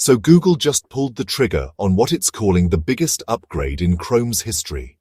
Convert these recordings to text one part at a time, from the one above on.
So Google just pulled the trigger on what it's calling the biggest upgrade in Chrome's history.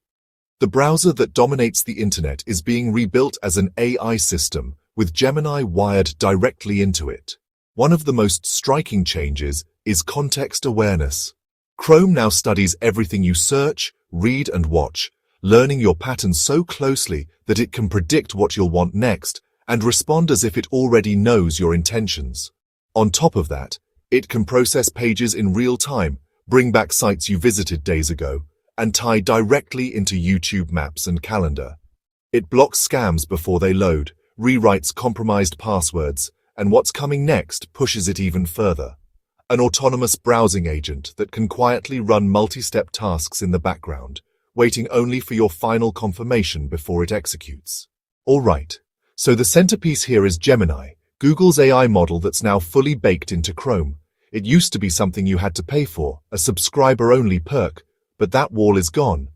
The browser that dominates the internet is being rebuilt as an AI system, with Gemini wired directly into it. One of the most striking changes is context awareness. Chrome now studies everything you search, read, and watch, learning your patterns so closely that it can predict what you'll want next and respond as if it already knows your intentions. On top of that, it can process pages in real time, bring back sites you visited days ago, and tie directly into YouTube Maps and Calendar. It blocks scams before they load, rewrites compromised passwords, and what's coming next pushes it even further. An autonomous browsing agent that can quietly run multi-step tasks in the background, waiting only for your final confirmation before it executes. All right, so the centerpiece here is Gemini, Google's AI model that's now fully baked into Chrome. It used to be something you had to pay for, a subscriber-only perk, but that wall is gone.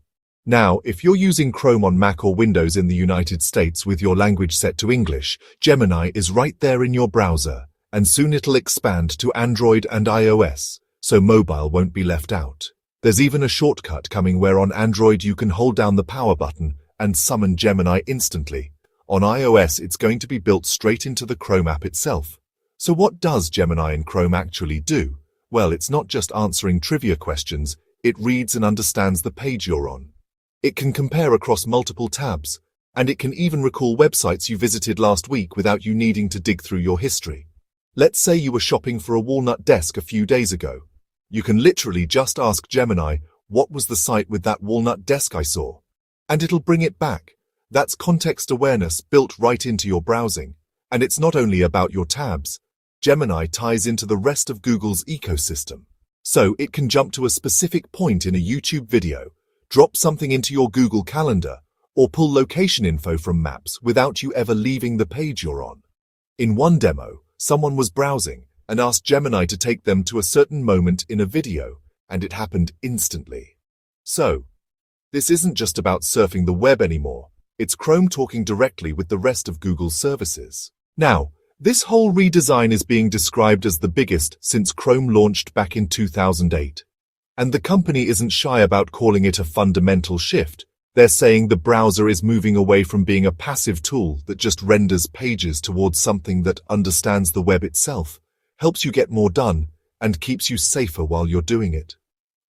Now, if you're using Chrome on Mac or Windows in the United States with your language set to English, Gemini is right there in your browser, and soon it'll expand to Android and iOS, so mobile won't be left out. There's even a shortcut coming where on Android you can hold down the power button and summon Gemini instantly. On iOS, it's going to be built straight into the Chrome app itself. So what does Gemini in Chrome actually do? Well, it's not just answering trivia questions, it reads and understands the page you're on. It can compare across multiple tabs, and it can even recall websites you visited last week without you needing to dig through your history. Let's say you were shopping for a walnut desk a few days ago. You can literally just ask Gemini, what was the site with that walnut desk I saw? And it'll bring it back. That's context awareness built right into your browsing. And it's not only about your tabs. Gemini ties into the rest of Google's ecosystem. So it can jump to a specific point in a YouTube video, drop something into your Google Calendar, or pull location info from Maps without you ever leaving the page you're on. In one demo, someone was browsing and asked Gemini to take them to a certain moment in a video, and it happened instantly. So, this isn't just about surfing the web anymore. It's Chrome talking directly with the rest of Google's services. Now, this whole redesign is being described as the biggest since Chrome launched back in 2008. And the company isn't shy about calling it a fundamental shift. They're saying the browser is moving away from being a passive tool that just renders pages towards something that understands the web itself, helps you get more done, and keeps you safer while you're doing it.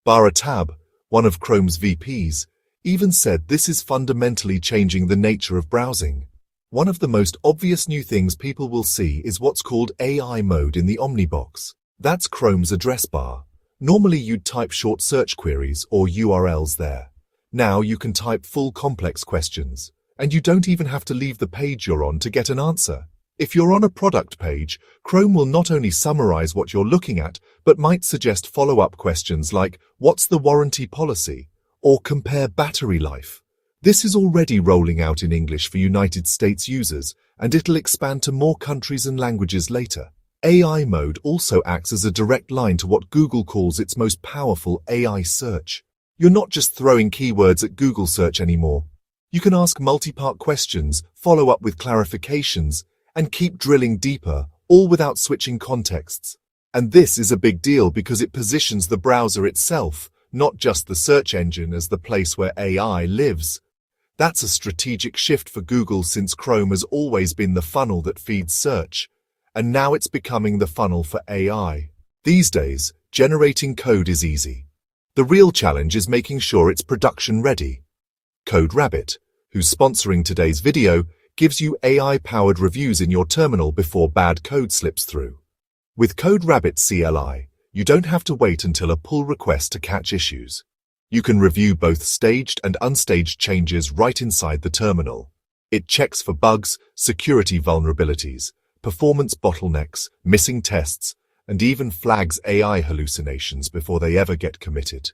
Bara Tab, one of Chrome's VPs, even said this is fundamentally changing the nature of browsing. One of the most obvious new things people will see is what's called AI mode in the Omnibox. That's Chrome's address bar. Normally you'd type short search queries or URLs there. Now you can type full complex questions, and you don't even have to leave the page you're on to get an answer. If you're on a product page, Chrome will not only summarize what you're looking at, but might suggest follow-up questions like, what's the warranty policy? Or compare battery life. This is already rolling out in English for United States users, and it'll expand to more countries and languages later. AI mode also acts as a direct line to what Google calls its most powerful AI search. You're not just throwing keywords at Google search anymore. You can ask multi-part questions, follow up with clarifications, and keep drilling deeper, all without switching contexts. And this is a big deal because it positions the browser itself, not just the search engine, as the place where AI lives. That's a strategic shift for Google since Chrome has always been the funnel that feeds search, and now it's becoming the funnel for AI. These days, generating code is easy. The real challenge is making sure it's production ready. CodeRabbit, who's sponsoring today's video, gives you AI-powered reviews in your terminal before bad code slips through. With CodeRabbit CLI, you don't have to wait until a pull request to catch issues. You can review both staged and unstaged changes right inside the terminal. It checks for bugs, security vulnerabilities, performance bottlenecks, missing tests, and even flags AI hallucinations before they ever get committed.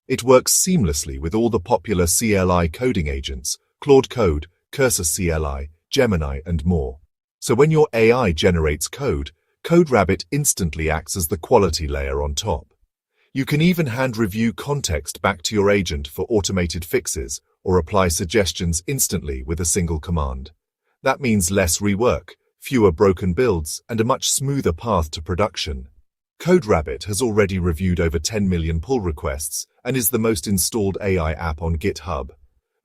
It works seamlessly with all the popular CLI coding agents, Claude Code, Cursor CLI, Gemini, and more. So when your AI generates code, CodeRabbit instantly acts as the quality layer on top. You can even hand review context back to your agent for automated fixes or apply suggestions instantly with a single command. That means less rework, fewer broken builds, and a much smoother path to production. CodeRabbit has already reviewed over 10 million pull requests and is the most installed AI app on GitHub.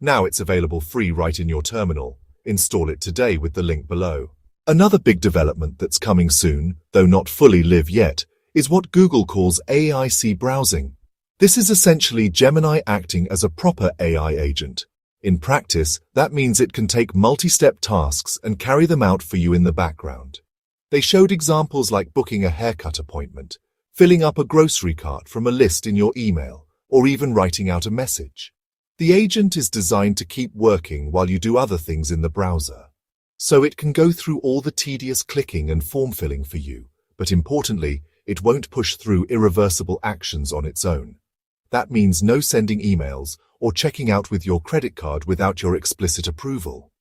Now it's available free right in your terminal. Install it today with the link below. Another big development that's coming soon, though not fully live yet, is what Google calls AIC browsing. This is essentially Gemini acting as a proper AI agent. In practice, that means it can take multi-step tasks and carry them out for you in the background. They showed examples like booking a haircut appointment, filling up a grocery cart from a list in your email, or even writing out a message. The agent is designed to keep working while you do other things in the browser. So it can go through all the tedious clicking and form filling for you, but importantly, it won't push through irreversible actions on its own. That means no sending emails or checking out with your credit card without your explicit approval.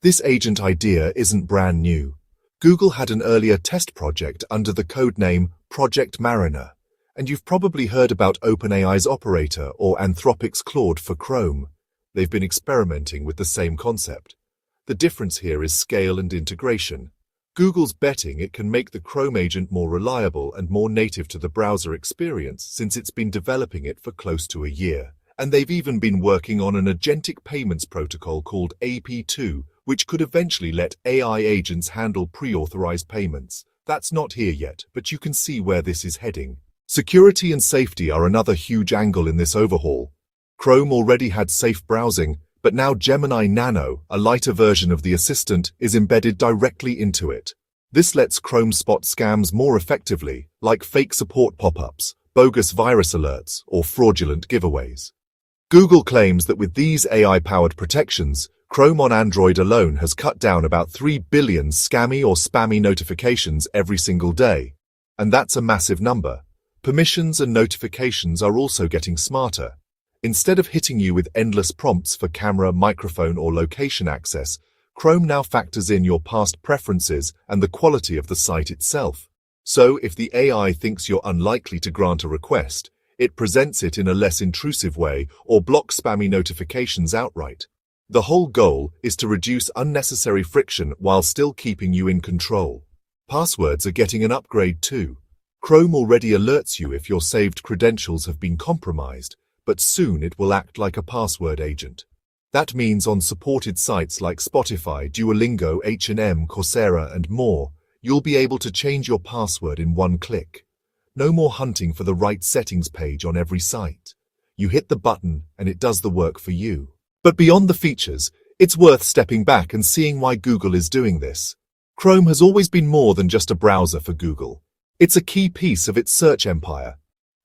This agent idea isn't brand new. Google had an earlier test project under the codename Project Mariner, and you've probably heard about OpenAI's Operator or Anthropic's Claude for Chrome. They've been experimenting with the same concept. The difference here is scale and integration. Google's betting it can make the Chrome agent more reliable and more native to the browser experience since it's been developing it for close to a year. And they've even been working on an agentic payments protocol called AP2, which could eventually let AI agents handle pre-authorized payments. That's not here yet, but you can see where this is heading. Security and safety are another huge angle in this overhaul. Chrome already had safe browsing, but now Gemini Nano, a lighter version of the assistant, is embedded directly into it. This lets Chrome spot scams more effectively, like fake support pop-ups, bogus virus alerts, or fraudulent giveaways. Google claims that with these AI-powered protections, Chrome on Android alone has cut down about 3 billion scammy or spammy notifications every single day. And that's a massive number. Permissions and notifications are also getting smarter. Instead of hitting you with endless prompts for camera, microphone, or location access, Chrome now factors in your past preferences and the quality of the site itself. So if the AI thinks you're unlikely to grant a request, it presents it in a less intrusive way or blocks spammy notifications outright. The whole goal is to reduce unnecessary friction while still keeping you in control. Passwords are getting an upgrade too. Chrome already alerts you if your saved credentials have been compromised, but soon it will act like a password agent. That means on supported sites like Spotify, Duolingo, H&M, Coursera, and more, you'll be able to change your password in one click. No more hunting for the right settings page on every site. You hit the button and it does the work for you. But beyond the features, it's worth stepping back and seeing why Google is doing this. Chrome has always been more than just a browser for Google. It's a key piece of its search empire.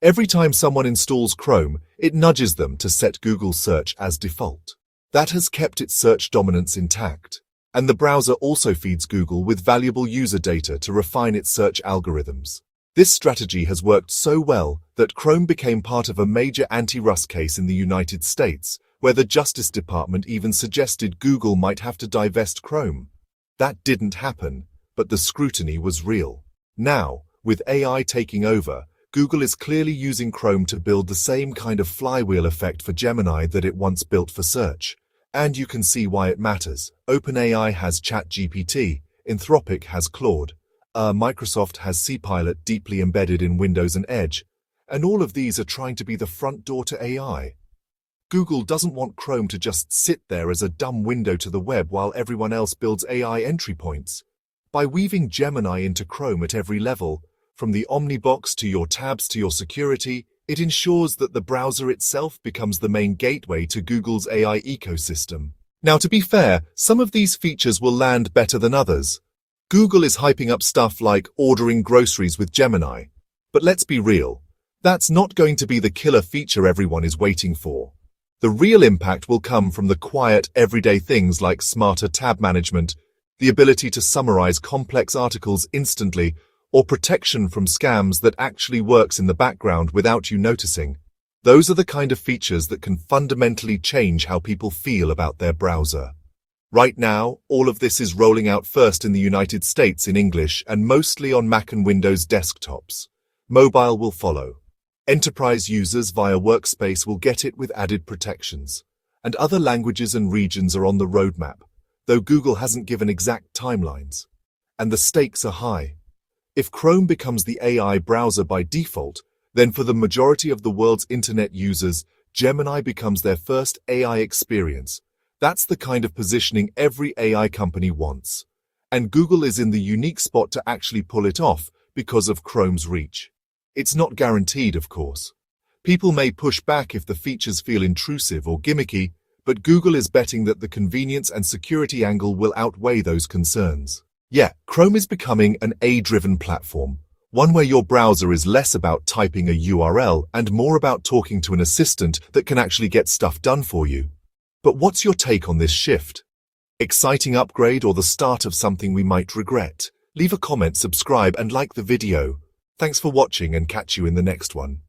Every time someone installs Chrome, it nudges them to set Google search as default. That has kept its search dominance intact. And the browser also feeds Google with valuable user data to refine its search algorithms. This strategy has worked so well that Chrome became part of a major anti-Rust case in the United States, where the Justice Department even suggested Google might have to divest Chrome. That didn't happen, but the scrutiny was real. Now, with AI taking over, Google is clearly using Chrome to build the same kind of flywheel effect for Gemini that it once built for search. And you can see why it matters. OpenAI has ChatGPT, Anthropic has Claude, Microsoft has Copilot deeply embedded in Windows and Edge, and all of these are trying to be the front door to AI. Google doesn't want Chrome to just sit there as a dumb window to the web while everyone else builds AI entry points. By weaving Gemini into Chrome at every level, from the Omnibox to your tabs to your security, it ensures that the browser itself becomes the main gateway to Google's AI ecosystem. Now, to be fair, some of these features will land better than others. Google is hyping up stuff like ordering groceries with Gemini. But let's be real, that's not going to be the killer feature everyone is waiting for. The real impact will come from the quiet, everyday things like smarter tab management, the ability to summarize complex articles instantly, or protection from scams that actually works in the background without you noticing. Those are the kind of features that can fundamentally change how people feel about their browser. Right now, all of this is rolling out first in the United States in English and mostly on Mac and Windows desktops. Mobile will follow. Enterprise users via Workspace will get it with added protections. And other languages and regions are on the roadmap, though Google hasn't given exact timelines. And the stakes are high. If Chrome becomes the AI browser by default, then for the majority of the world's internet users, Gemini becomes their first AI experience. That's the kind of positioning every AI company wants. And Google is in the unique spot to actually pull it off because of Chrome's reach. It's not guaranteed, of course. People may push back if the features feel intrusive or gimmicky, but Google is betting that the convenience and security angle will outweigh those concerns. Yeah, Chrome is becoming an AI-driven platform, one where your browser is less about typing a URL and more about talking to an assistant that can actually get stuff done for you. But what's your take on this shift? Exciting upgrade or the start of something we might regret? Leave a comment, subscribe, and like the video. Thanks for watching and catch you in the next one.